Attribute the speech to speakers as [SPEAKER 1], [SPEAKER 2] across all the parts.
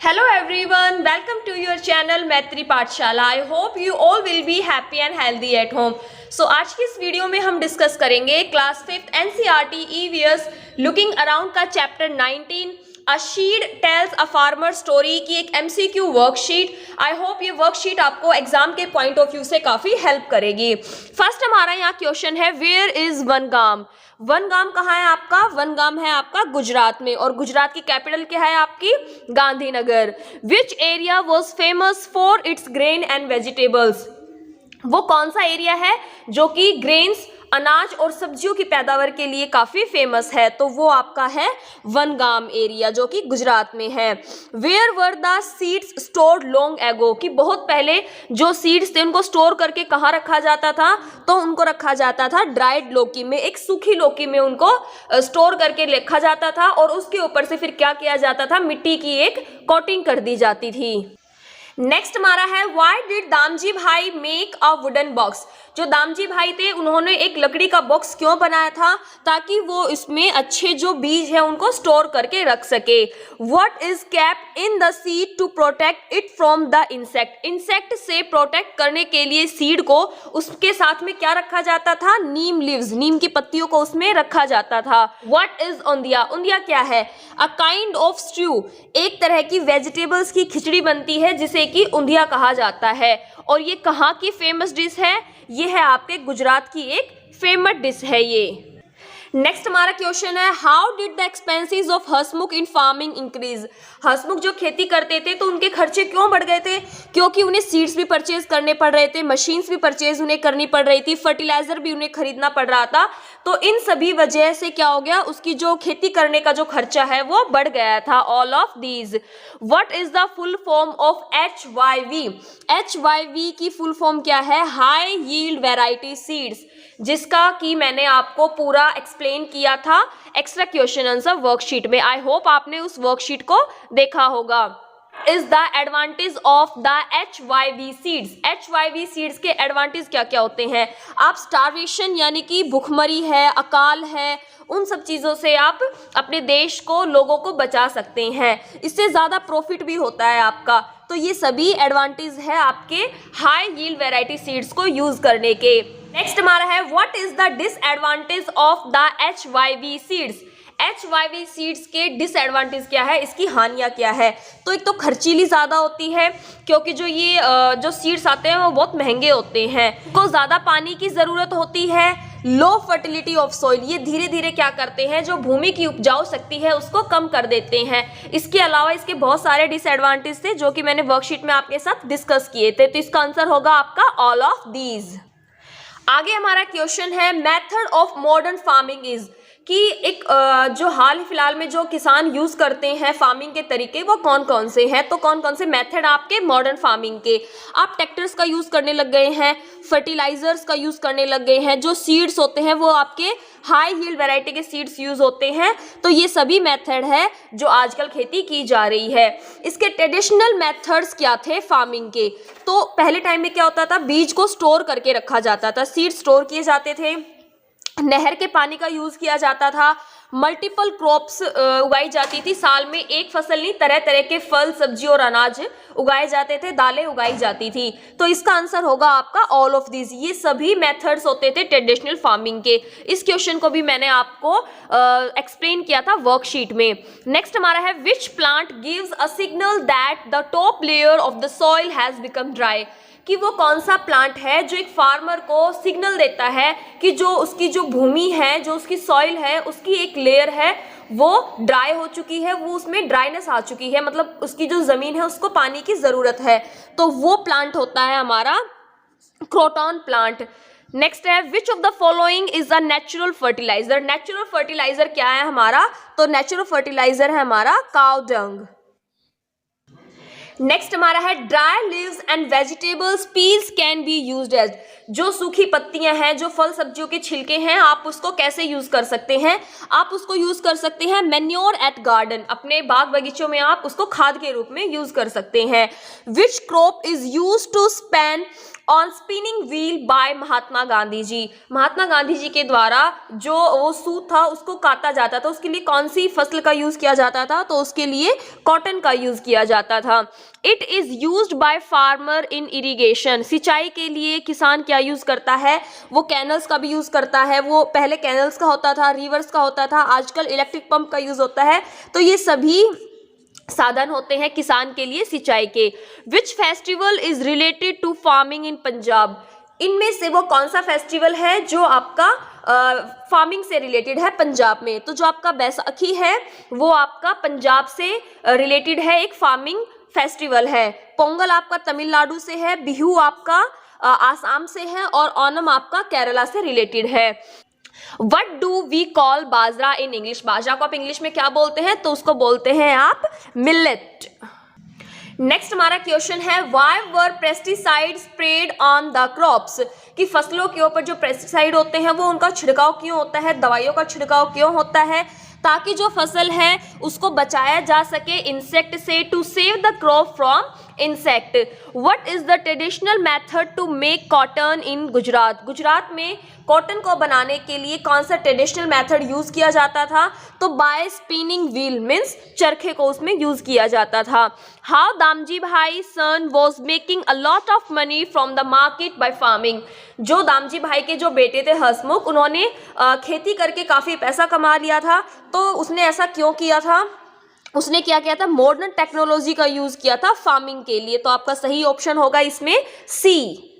[SPEAKER 1] Hello everyone, welcome to your channel मैत्री पाठशाला। I hope you all will be happy and healthy at home. So आज की इस video में हम डिस्कस करेंगे class 5th NCERT EVS looking around का chapter 19 a seed tells a farmer story की एक MCQ वर्कशीट। आई होप ये वर्कशीट आपको एग्जाम के पॉइंट ऑफ व्यू से काफ़ी हेल्प करेगी। फर्स्ट हमारा यहाँ क्वेश्चन है, वेयर इज वनगाम। वनगाम कहाँ है आपका? वनगाम है आपका गुजरात में, और गुजरात की कैपिटल क्या है आपकी? Gandhinagar. Which area was famous for its grain and vegetables. वो कौन सा एरिया है जो कि ग्रेन्स, अनाज और सब्जियों की पैदावार के लिए काफ़ी फेमस है? तो वो आपका है वनगाम एरिया जो कि गुजरात में है। Where were the seeds stored long ago, कि बहुत पहले जो सीड्स थे उनको स्टोर करके कहाँ रखा जाता था? तो उनको रखा जाता था ड्राइड लौकी में, एक सूखी लौकी में उनको स्टोर करके रखा जाता था, और उसके ऊपर से फिर क्या किया जाता था? मिट्टी की एक कोटिंग कर दी जाती थी। नेक्स्ट हमारा है, व्हाई डिड दामजी भाई मेक अ वुडन बॉक्स। जो दामजी भाई थे उन्होंने एक लकड़ी का बॉक्स क्यों बनाया था? ताकि वो इसमें अच्छे जो बीज है उनको स्टोर करके रख सके। What is kept in the seed to protect it from the insect. Insect से प्रोटेक्ट करने के लिए सीड को उसके साथ में क्या रखा जाता था? नीम लीव्स, नीम की पत्तियों को उसमें रखा जाता था। What is ओंधिया। ओंधिया क्या है? अ काइंड ऑफ स्ट्यू, एक तरह की वेजिटेबल्स की खिचड़ी बनती है जिसे कि ओंधिया कहा जाता है। और ये कहाँ की फेमस डिश है? ये है आपके गुजरात की एक फेमस डिश है ये। नेक्स्ट हमारा क्वेश्चन है, how did the expenses of Hasmukh in farming increase. Hasmukh जो खेती करते थे तो उनके खर्चे क्यों बढ़ गए थे? क्योंकि उन्हें सीड्स भी परचेज करने पड़ रहे थे, मशीन्स भी परचेज उन्हें करनी पड़ रही थी, फर्टिलाइजर भी उन्हें खरीदना पड़ रहा था। तो इन सभी वजह से क्या हो गया? उसकी जो खेती करने का जो खर्चा है वो बढ़ गया था। All of these. What is the full form of HYV। HYV की फुल फॉर्म क्या है? हाई यील्ड वेराइटी सीड्स, जिसका कि मैंने आपको पूरा एक्सप्लेन किया था एक्स्ट्रा क्वेश्चन आंसर वर्कशीट में। आई होप आपने उस वर्कशीट को देखा होगा। Is the advantage of the HYV seeds. HYV seeds के एडवांटेज क्या क्या होते हैं? आप स्टारवेशन यानी कि भुखमरी है, अकाल है, उन सब चीज़ों से आप अपने देश को, लोगों को बचा सकते हैं। इससे ज़्यादा प्रॉफिट भी होता है आपका। तो ये सभी एडवांटेज है आपके हाई यील्ड वेराइटी सीड्स को यूज करने के। नेक्स्ट हमारा है, what is the disadvantage of the HYV seeds. HYV seeds के डिसएडवांटेज क्या है? इसकी हानियां क्या है? तो एक तो खर्चीली ज़्यादा होती है, क्योंकि जो सीड्स आते हैं वो बहुत महंगे होते हैं। उनको ज़्यादा पानी की ज़रूरत होती है। लो फर्टिलिटी ऑफ सॉइल, ये धीरे धीरे क्या करते हैं? जो भूमि की उपजाऊ शक्ति है उसको कम कर देते हैं। इसके अलावा इसके बहुत सारे डिसएडवांटेज थे जो कि मैंने वर्कशीट में आपके साथ डिस्कस किए थे। तो इसका आंसर होगा आपका ऑल ऑफ दीज। आगे हमारा क्वेश्चन है, method of modern farming is, कि एक जो हाल फिलहाल में जो किसान यूज करते हैं फार्मिंग के तरीके वो कौन कौन से हैं? तो कौन कौन से मेथड आपके मॉडर्न फार्मिंग के? आप ट्रैक्टर्स का यूज करने लग गए हैं, फर्टिलाइजर्स का यूज करने लग गए हैं, जो सीड्स होते हैं वो आपके हाई यील्ड वैरायटी के सीड्स यूज होते हैं। तो ये सभी मेथड है जो आजकल खेती की जा रही है। इसके ट्रेडिशनल मेथड्स क्या थे फार्मिंग के? तो पहले टाइम में क्या होता था? बीज को स्टोर करके रखा जाता था, सीड स्टोर किए जाते थे, नहर के पानी का यूज किया जाता था, मल्टीपल क्रॉप्स उगाई जाती थी, साल में एक फसल नहीं तरह तरह के फल, सब्जी और अनाज उगाए जाते थे, दालें उगाई जाती थी। तो इसका आंसर होगा आपका ऑल ऑफ दिस। ये सभी मेथड्स होते थे ट्रेडिशनल फार्मिंग के। इस क्वेश्चन को भी मैंने आपको एक्सप्लेन किया था वर्कशीट में। नेक्स्ट हमारा है, which plant gives a signal that the top layer of the soil has become dry. कि वो कौन सा प्लांट है जो एक फार्मर को सिग्नल देता है कि जो उसकी जो भूमि है, जो उसकी सॉइल है, उसकी एक लेयर है वो ड्राई हो चुकी है, वो उसमें ड्राइनेस आ चुकी है, मतलब उसकी जो जमीन है उसको पानी की जरूरत है। तो वो प्लांट होता है हमारा क्रोटॉन प्लांट। नेक्स्ट है, which of the following is a natural fertiliser. Natural fertiliser क्या है हमारा? तो नेचुरल फर्टिलाइजर है हमारा काउ डंग। नेक्स्ट हमारा है, dry leaves and vegetables peels can be used as. जो सूखी पत्तियां हैं, जो फल सब्जियों के छिलके हैं, आप उसको कैसे यूज कर सकते हैं? आप उसको यूज कर सकते हैं मैन्योर एट गार्डन, अपने बाग बगीचों में आप उसको खाद के रूप में यूज कर सकते हैं। Which crop is use to spin on spinning wheel by Mahatma Gandhi ji? Mahatma Gandhi ji के द्वारा जो वो सूत था उसको काटा जाता था, उसके लिए कौन सी फसल का यूज किया जाता था? तो उसके लिए कॉटन का यूज किया जाता था। It is used by farmer in irrigation, सिंचाई के लिए किसान क्या यूज करता है? वो कैनल्स का भी यूज करता है। वो पहले कैनल्स का होता था, रिवर्स का होता था, आजकल इलेक्ट्रिक पंप का यूज होता है। तो ये सभी साधन होते हैं किसान के लिए सिंचाई के। Which festival is related to farming in Punjab? इनमें से वो कौन सा फेस्टिवल है जो आपका फार्मिंग से रिलेटेड है पंजाब में? तो जो आपका बैसाखी है वो आपका पंजाब से रिलेटेड है, एक फार्मिंग फेस्टिवल है। पोंगल आपका तमिलनाडु से है, बिहू आपका आसाम से है और ओनम आपका केरला से रिलेटेड है। What do we call bajra in English? बाजरा को आप इंग्लिश में क्या बोलते हैं? तो उसको बोलते हैं आप मिलेट। नेक्स्ट हमारा क्वेश्चन है why were pesticide spread on the crops? कि फसलों के ऊपर जो पेस्टिसाइड होते हैं वो उनका छिड़काव क्यों होता है, दवाइयों का छिड़काव क्यों होता है? ताकि जो फसल है उसको बचाया जा सके इंसेक्ट से, to save the crop from insect. What is the traditional method to make cotton in Gujarat? Gujarat में कॉटन को बनाने के लिए कौन सा ट्रेडिशनल मेथड यूज किया जाता था? तो बाय स्पिनिंग व्हील, मीन्स चरखे को उसमें यूज किया जाता था। How Damji bhai son was making a lot of money from the market by farming? जो दामजी भाई के जो बेटे थे हसमुख, उन्होंने खेती करके काफी पैसा कमा लिया था। तो उसने ऐसा क्यों किया था? उसने क्या किया था? मॉडर्न टेक्नोलॉजी का यूज किया था फार्मिंग के लिए। तो आपका सही ऑप्शन होगा इसमें सी।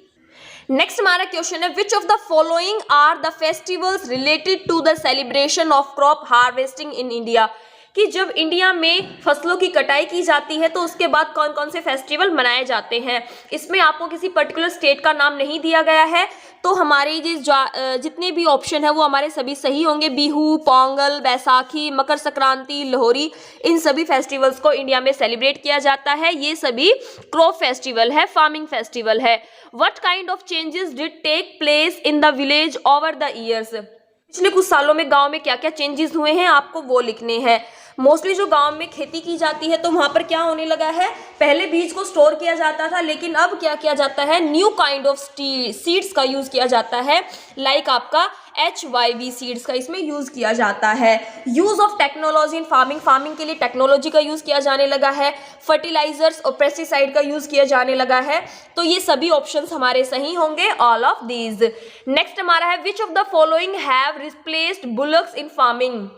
[SPEAKER 1] नेक्स्ट हमारा क्वेश्चन है which of the following are the festivals related to the celebration of crop harvesting in India? कि जब इंडिया में फसलों की कटाई की जाती है तो उसके बाद कौन कौन से फेस्टिवल मनाए जाते हैं। इसमें आपको किसी पर्टिकुलर स्टेट का नाम नहीं दिया गया है, तो हमारे जितने भी ऑप्शन है वो हमारे सभी सही होंगे। बिहू, पोंगल, बैसाखी, मकर संक्रांति, लोहरी, इन सभी फेस्टिवल्स को इंडिया में सेलिब्रेट किया जाता है। ये सभी क्रॉप फेस्टिवल है, फार्मिंग फेस्टिवल है। What kind of changes did take place in the village over the years? पिछले कुछ सालों में गांव में क्या क्या चेंजेस हुए हैं आपको वो लिखने हैं। मोस्टली जो गांव में खेती की जाती है तो वहां पर क्या होने लगा है, पहले बीज को स्टोर किया जाता था, लेकिन अब क्या किया जाता है, न्यू काइंड ऑफ सीड्स का यूज किया जाता है। लाइक आपका HYV सीड्स का इसमें यूज किया जाता है। Use of technology in farming, farming के लिए टेक्नोलॉजी का यूज किया जाने लगा है। फर्टिलाइजर्स और पेस्टिसाइड का यूज किया जाने लगा है। तो ये सभी ऑप्शंस हमारे सही होंगे, ऑल ऑफ दीज। नेक्स्ट हमारा है which of the following have replaced bullocks in farming?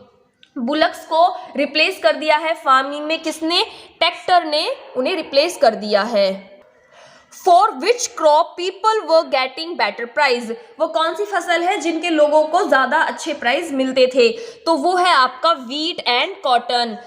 [SPEAKER 1] Bullocks को रिप्लेस कर दिया है फार्मिंग में किसने? ट्रैक्टर ने उन्हें रिप्लेस कर दिया है। For which crop people were getting better price? वो कौन सी फसल है जिनके लोगों को ज्यादा अच्छे प्राइस मिलते थे? तो वो है आपका व्हीट एंड कॉटन,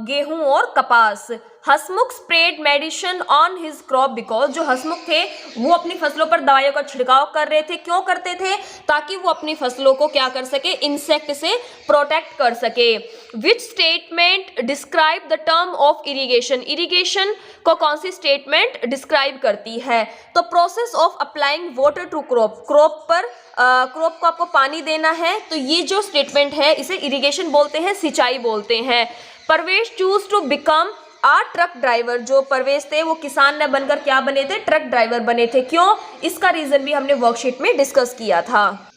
[SPEAKER 1] गेहूं और कपास। Hasmukh spread medicine on his crop because, जो हसमुख थे वो अपनी फसलों पर दवाइयों का छिड़काव कर रहे थे। क्यों करते थे? ताकि वो अपनी फसलों को क्या कर सके, इंसेक्ट से प्रोटेक्ट कर सके। Which statement describe the term of irrigation? Irrigation को कौन सी स्टेटमेंट डिस्क्राइब करती है? तो process of applying water to crop, crop पर क्रॉप को आपको पानी देना है, तो ये जो स्टेटमेंट है इसे इरिगेशन बोलते हैं, सिंचाई बोलते हैं। Parvesh choose to become a truck driver, जो परवेश थे वो किसान ने बनकर क्या बने थे, ट्रक ड्राइवर बने थे। क्यों? इसका रीजन भी हमने वर्कशीट में डिस्कस किया था।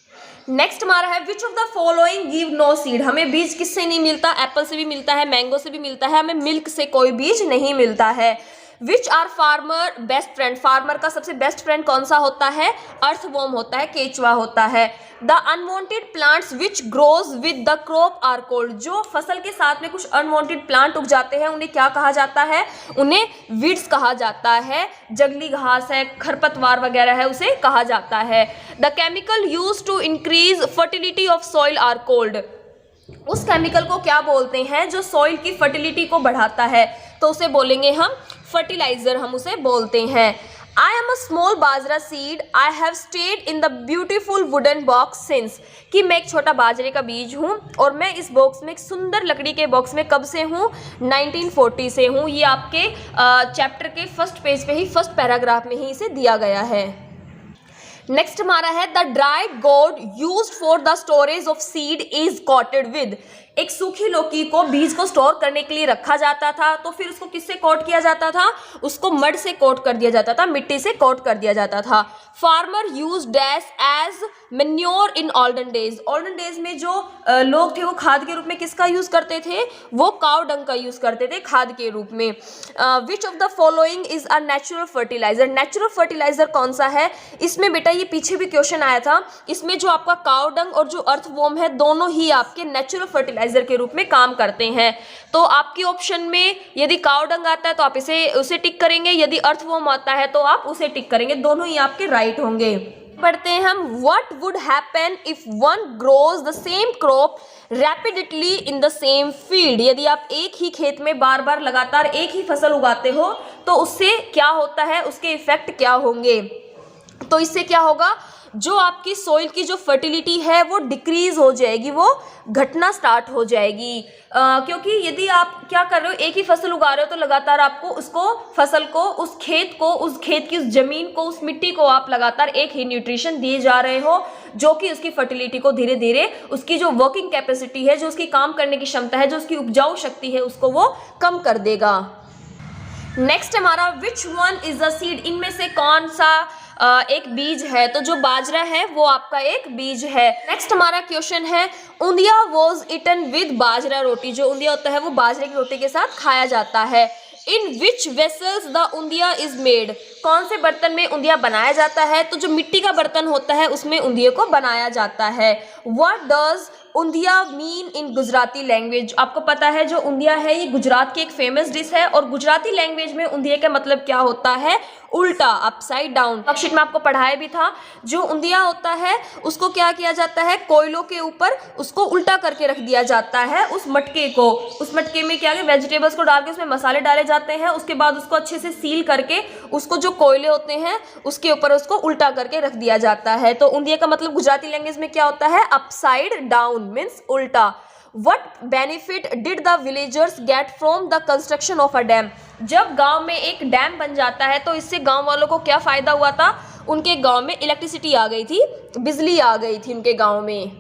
[SPEAKER 1] नेक्स्ट हमारा है which of the following give no seed? हमें बीज किससे नहीं मिलता? एप्पल से भी मिलता है, मैंगो से भी मिलता है, हमें मिल्क से कोई बीज नहीं मिलता है। Which are farmer best friend? Farmer का सबसे बेस्ट फ्रेंड कौन सा होता है? अर्थवॉर्म होता है, केचुआ होता है। The unwanted plants which grows with the crop are called? जो फसल के साथ में कुछ अनवांटेड प्लांट उग जाते हैं उन्हें क्या कहा जाता है? उन्हें वीड्स कहा जाता है। जंगली घास है, खरपतवार वगैरह है, उसे कहा जाता है। The chemical use to increase fertility of soil are called? उस केमिकल को क्या बोलते हैं जो सॉइल की फर्टिलिटी को बढ़ाता है? तो उसे बोलेंगे हम फर्टिलाइजर, हम उसे बोलते हैं। I am a small bajra seed, I have stayed in the beautiful wooden box since, कि मैं एक छोटा बाजरे का बीज हूँ और मैं इस बॉक्स में, एक सुंदर लकड़ी के बॉक्स में कब से हूँ? 1940 से हूँ। ये आपके चैप्टर के फर्स्ट पेज पे ही, फर्स्ट पैराग्राफ में ही इसे दिया गया है। नेक्स्ट हमारा है द ड्राइड गोड used for the storage of seed is coated with. एक सूखी लौकी को बीज को स्टोर करने के लिए रखा जाता था, तो फिर उसको किससे कोट किया जाता था? उसको मड से कोट कर दिया जाता था, मिट्टी से कोट कर दिया जाता था। Farmer use dash as manure in olden days. Olden days में जो लोग थे वो खाद के रूप में किसका यूज करते थे? वो काउ डंग का यूज करते थे खाद के रूप में। Which of the following is a natural fertiliser. Natural fertiliser कौन सा है? इसमें बेटा ये पीछे भी क्वेश्चन आया था, इसमें जो आपका काउ डंग और जो अर्थवॉर्म है दोनों ही आपके नेचुरल फर्टिलाइजर के रूप में काम करते हैं। तो आपकी ऑप्शन में यदि काउ डंग आता है तो आप उसे टिक करेंगे, यदि अर्थवॉर्म आता है तो आप उसे टिक करेंगे, दोनों ही आपके राइट होंगे। पढ़ते हैं हम, what would happen if one grows the same crop rapidly in the same field. यदि आप एक ही खेत में बार बार लगातार एक ही फसल उगाते हो तो उससे क्या होता है, उसके इफेक्ट क्या होंगे? तो इससे क्या होगा, जो आपकी सोइल की जो फर्टिलिटी है वो डिक्रीज हो जाएगी, वो घटना स्टार्ट हो जाएगी। क्योंकि यदि आप क्या कर रहे हो, एक ही फसल उगा रहे हो तो लगातार आपको उसको फसल को, उस खेत को, उस खेत की उस जमीन को, उस मिट्टी को आप लगातार एक ही न्यूट्रिशन दिए जा रहे हो, जो कि उसकी फर्टिलिटी को धीरे धीरे, उसकी जो वर्किंग कैपेसिटी है, जो उसकी काम करने की क्षमता है, जो उसकी उपजाऊ शक्ति है, उसको वो कम कर देगा। नेक्स्ट हमारा which one is the seed. इनमें से कौन सा एक बीज है? तो जो बाजरा है वो आपका एक बीज है। नेक्स्ट हमारा क्वेश्चन है, ऊंधिया वॉज इटन विद बाजरा रोटी। जो ऊंधिया होता है वो बाजरे की रोटी के साथ खाया जाता है। इन विच वेसल्स द ऊंधिया इज मेड। कौन से बर्तन में ऊंधिया बनाया जाता है? तो जो मिट्टी का बर्तन होता है उसमें ऊंधिये को बनाया जाता है। What does undhiyu mean in Gujarati language. आपको पता है जो ऊंधिया है ये गुजरात की एक फेमस डिश है, और गुजराती लैंग्वेज में ऊंधिये का मतलब क्या होता है? उल्टा, अपसाइड डाउन। वर्कशीट में आपको पढ़ाया भी था, जो ऊंधिया होता है उसको क्या किया जाता है? कोयलों के ऊपर उसको उल्टा करके रख दिया जाता है, उस मटके को। उस मटके में क्या है, वेजिटेबल्स को डाल के उसमें मसाले डाले जाते हैं, उसके बाद उसको अच्छे से सील करके उसको जो कोयले होते हैं उसके ऊपर उसको उल्टा करके रख दिया जाता है। तो ऊंधिया का मतलब गुजराती लैंग्वेज में क्या होता है? अपसाइड डाउन मीन्स उल्टा। What benefit did the villagers get from the construction of a dam? जब गांव में एक डैम बन जाता है तो इससे गांव वालों को क्या फायदा हुआ था? उनके गांव में इलेक्ट्रिसिटी आ गई थी, बिजली आ गई थी उनके गांव में।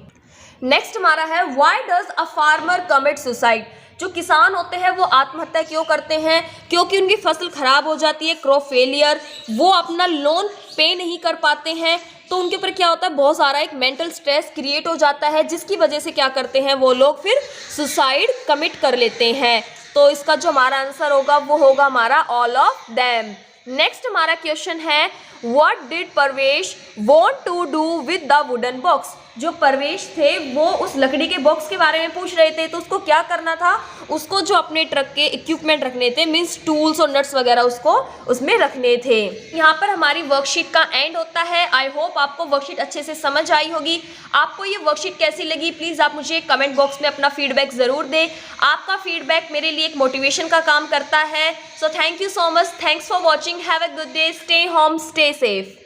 [SPEAKER 1] नेक्स्ट हमारा है, why does a farmer commit suicide? जो किसान होते हैं वो आत्महत्या क्यों करते हैं? क्योंकि उनकी फसल खराब हो जाती है, क्रॉप फेलियर, वो अपना लोन पे नहीं कर पाते हैं, तो उनके ऊपर क्या होता है, बहुत सारा एक मेंटल स्ट्रेस क्रिएट हो जाता है, जिसकी वजह से क्या करते हैं वो लोग फिर सुसाइड कमिट कर लेते हैं। तो इसका जो हमारा आंसर होगा वो होगा हमारा ऑल ऑफ देम। नेक्स्ट हमारा क्वेश्चन है, what did Parvesh want to do with the wooden box. जो परवेश थे वो उस लकड़ी के बॉक्स के बारे में पूछ रहे थे, तो उसको क्या करना था? उसको जो अपने ट्रक के इक्विपमेंट रखने थे, मीन्स टूल्स और नट्स वगैरह उसको उसमें रखने थे। यहाँ पर हमारी वर्कशीट का एंड होता है। आई होप आपको वर्कशीट अच्छे से समझ आई होगी। आपको ये वर्कशीट कैसी लगी प्लीज़ आप मुझे कमेंट बॉक्स में अपना फीडबैक ज़रूर दें। आपका फीडबैक मेरे लिए एक मोटिवेशन का काम करता है। So thank you so much, thanks for watching, have a good day, stay home, stay safe.